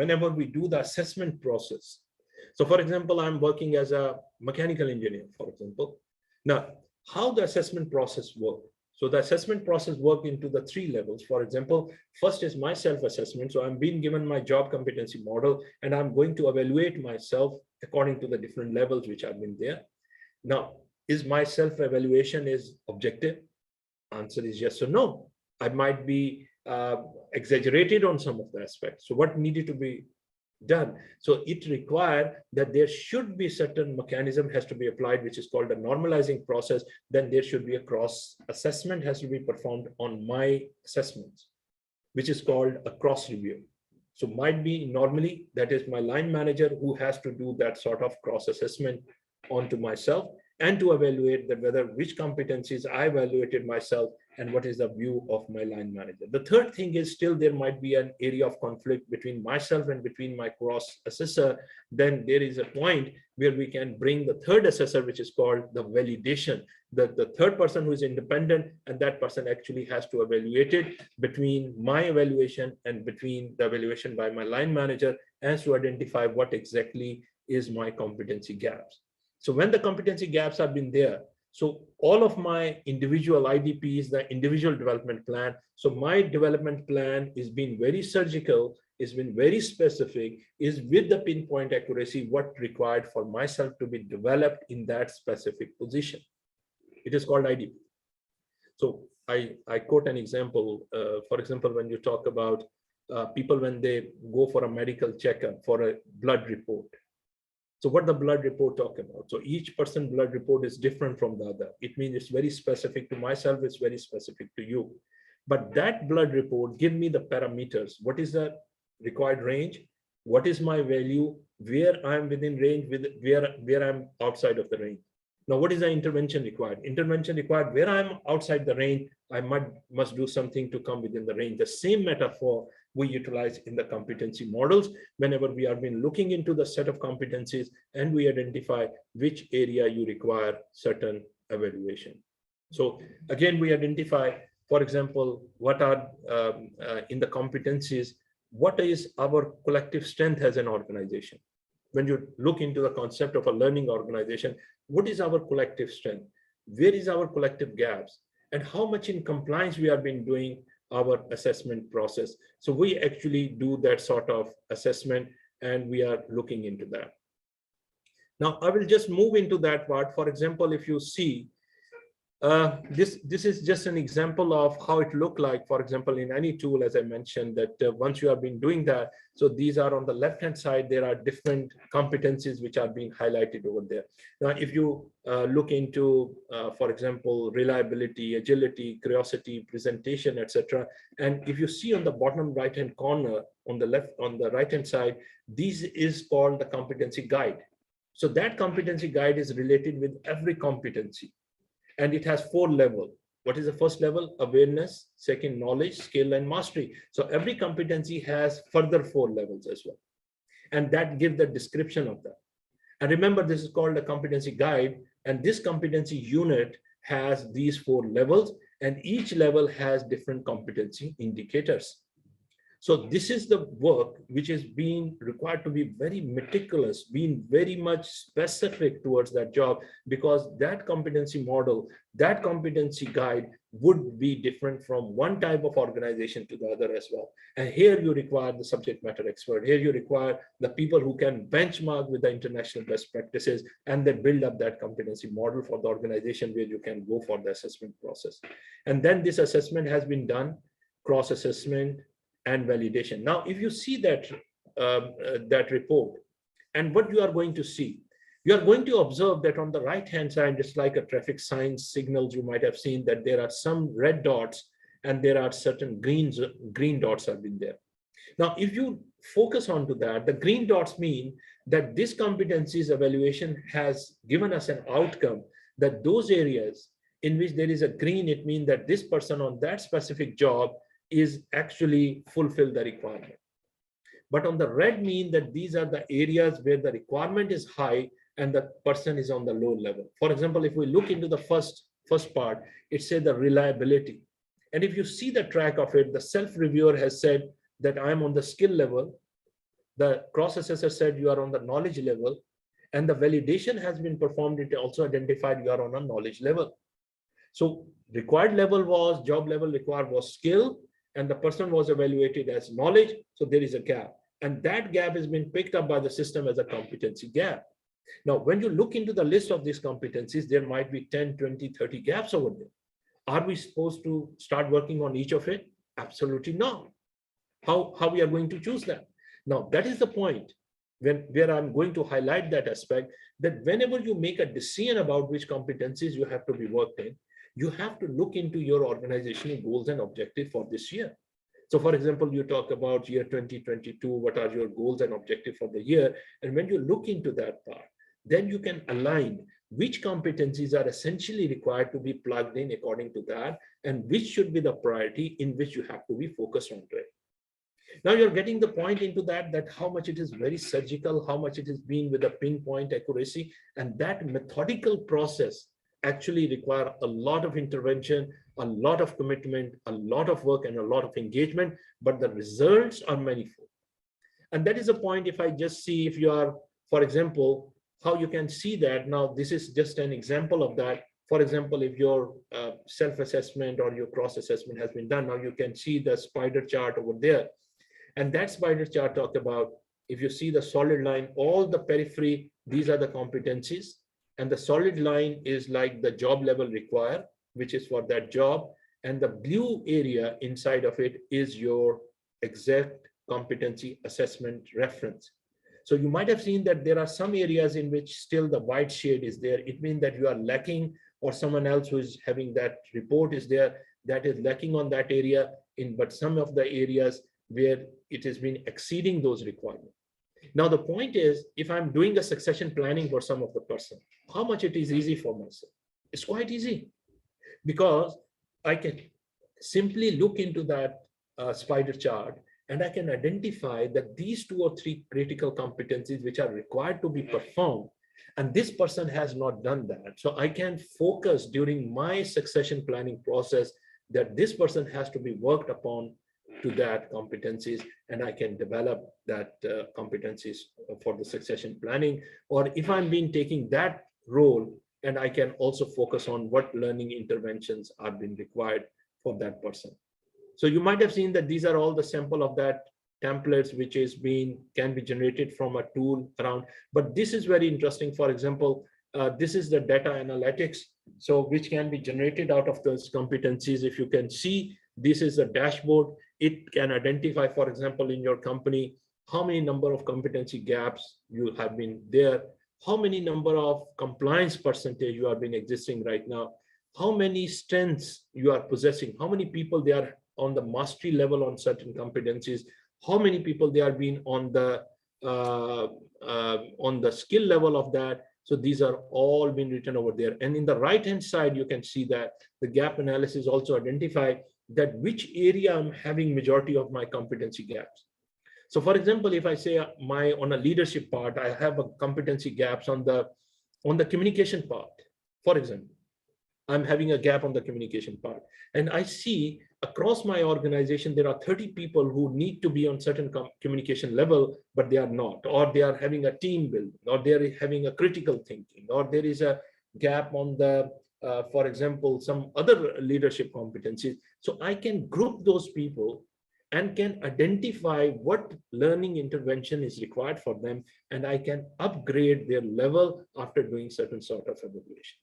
whenever we do the assessment process. So for example, I'm working as a mechanical engineer, for example. Now, how the assessment process works? So the assessment process works into the 3 levels. For example, first is my self-assessment. So I'm being given my job competency model, and I'm going to evaluate myself according to the different levels which have been there. Now, is my self-evaluation is objective? Answer is yes or no. I might be exaggerated on some of the aspects. So what needed to be done? So it required that there should be certain mechanism has to be applied, which is called a normalizing process. Then there should be a cross assessment has to be performed on my assessments, which is called a cross review. So might be normally that is my line manager who has to do that sort of cross assessment onto myself and to evaluate that whether which competencies I evaluated myself and what is the view of my line manager. The third thing is still there might be an area of conflict between myself and between my cross assessor. Then there is a point where we can bring the third assessor, which is called the validation. The third person who is independent, and that person actually has to evaluate it between my evaluation and between the evaluation by my line manager, as to identify what exactly is my competency gaps. So when the competency gaps have been there, so all of my individual IDPs, the individual development plan, so my development plan is being very surgical, is been very specific, is with the pinpoint accuracy what required for myself to be developed in that specific position. It is called IDP. So I quote an example. For example, when you talk about people when they go for a medical checkup for a blood report. So what the blood report talk about? So each person blood report is different from the other. It means it's very specific to myself, it's very specific to you. But that blood report give me the parameters. What is the required range? What is my value? Where I'm within range, with where I'm outside of the range. Now, what is the intervention required? Intervention required where I'm outside the range, I must do something to come within the range. The same metaphor we utilize in the competency models whenever we have been looking into the set of competencies and we identify which area you require certain evaluation. So again, we identify, for example, what are in the competencies, what is our collective strength as an organization? When you look into the concept of a learning organization, what is our collective strength? Where is our collective gaps? And how much in compliance we have been doing our assessment process. So we actually do that sort of assessment and we are looking into that. Now, I will just move into that part. For example, if you see, this is just an example of how it looked like, for example, in any tool, as I mentioned, that once you have been doing that, so these are on the left-hand side, there are different competencies which are being highlighted over there. Now, if you look into, for example, reliability, agility, curiosity, presentation, etc. And if you see on the bottom right-hand corner, on the right-hand side, this is called the competency guide. So that competency guide is related with every competency. And it has 4 levels. What is the first level? Awareness. Second, knowledge, skill, and mastery. So every competency has further 4 levels as well. And that gives the description of that. And remember, this is called a competency guide. And this competency unit has these 4 levels. And each level has different competency indicators. So this is the work which is being required to be very meticulous, being very much specific towards that job, because that competency model, that competency guide would be different from one type of organization to the other as well. And here you require the subject matter expert. Here you require the people who can benchmark with the international best practices and then build up that competency model for the organization where you can go for the assessment process. And then this assessment has been done, cross-assessment, and validation. Now, if you see that that report, and what you are going to see, you are going to observe that on the right-hand side, just like a traffic sign signals, you might have seen that there are some red dots and there are certain green dots have been there. Now, if you focus onto that, the green dots mean that this competencies evaluation has given us an outcome that those areas in which there is a green, it means that this person on that specific job is actually fulfill the requirement. But on the red mean that these are the areas where the requirement is high and the person is on the low level. For example, if we look into the first part, it says the reliability. And if you see the track of it, the self-reviewer has said that I'm on the skill level, The cross-assessor said you are on the knowledge level, and the validation has been performed. It also identified you are on a knowledge level. So required level was, job level required was skill, and the person was evaluated as knowledge. So there is a gap. And that gap has been picked up by the system as a competency gap. Now, when you look into the list of these competencies, there might be 10, 20, 30 gaps over there. Are we supposed to start working on each of it? Absolutely not. How we are going to choose that? Now, that is the point where I'm going to highlight that aspect, that whenever you make a decision about which competencies you have to be worked in, you have to look into your organizational goals and objectives for this year. So for example, you talk about year 2022, what are your goals and objectives for the year? And when you look into that part, then you can align which competencies are essentially required to be plugged in according to that, and which should be the priority in which you have to be focused on it. Now you're getting the point into that how much it is very surgical, how much it is being with a pinpoint accuracy, and that methodical process actually require a lot of intervention, a lot of commitment, a lot of work, and a lot of engagement, but the results are manifold. And that is a point. If I just see, if you are, for example, how you can see that. Now, this is just an example of that. For example, if your self-assessment or your cross-assessment has been done, now you can see the spider chart over there. And that spider chart talked about, if you see the solid line, all the periphery, these are the competencies. And the solid line is like the job level required, which is for that job. And the blue area inside of it is your exact competency assessment reference. So you might have seen that there are some areas in which still the white shade is there. It means that you are lacking, or someone else who is having that report is there that is lacking on that area but some of the areas where it has been exceeding those requirements. Now, the point is, if I'm doing a succession planning for some of the person, how much it is easy for myself? It's quite easy, because I can simply look into that spider chart, and I can identify that these 2 or 3 critical competencies which are required to be performed, and this person has not done that. So I can focus during my succession planning process that this person has to be worked upon to that competencies, and I can develop that competencies for the succession planning. Or if I'm being taking that role, and I can also focus on what learning interventions are being required for that person. So you might have seen that these are all the sample of that templates, which is can be generated from a tool around. But this is very interesting. For example, this is the data analytics, so which can be generated out of those competencies. If you can see, this is a dashboard. It can identify, for example, in your company, how many number of competency gaps you have been there, how many number of compliance percentage you have been existing right now, how many strengths you are possessing, how many people they are on the mastery level on certain competencies, how many people they are being on the skill level of that. So these are all been written over there. And in the right hand side, you can see that the gap analysis also identify that which area I'm having majority of my competency gaps. So for example, if I say on a leadership part, I have a competency gaps on the communication part. For example, I'm having a gap on the communication part. And I see across my organization, there are 30 people who need to be on certain communication level, but they are not, or they are having a team build, or they're having a critical thinking, or there is a gap on the, for example, some other leadership competencies. So I can group those people and can identify what learning intervention is required for them, and I can upgrade their level after doing certain sort of evaluation.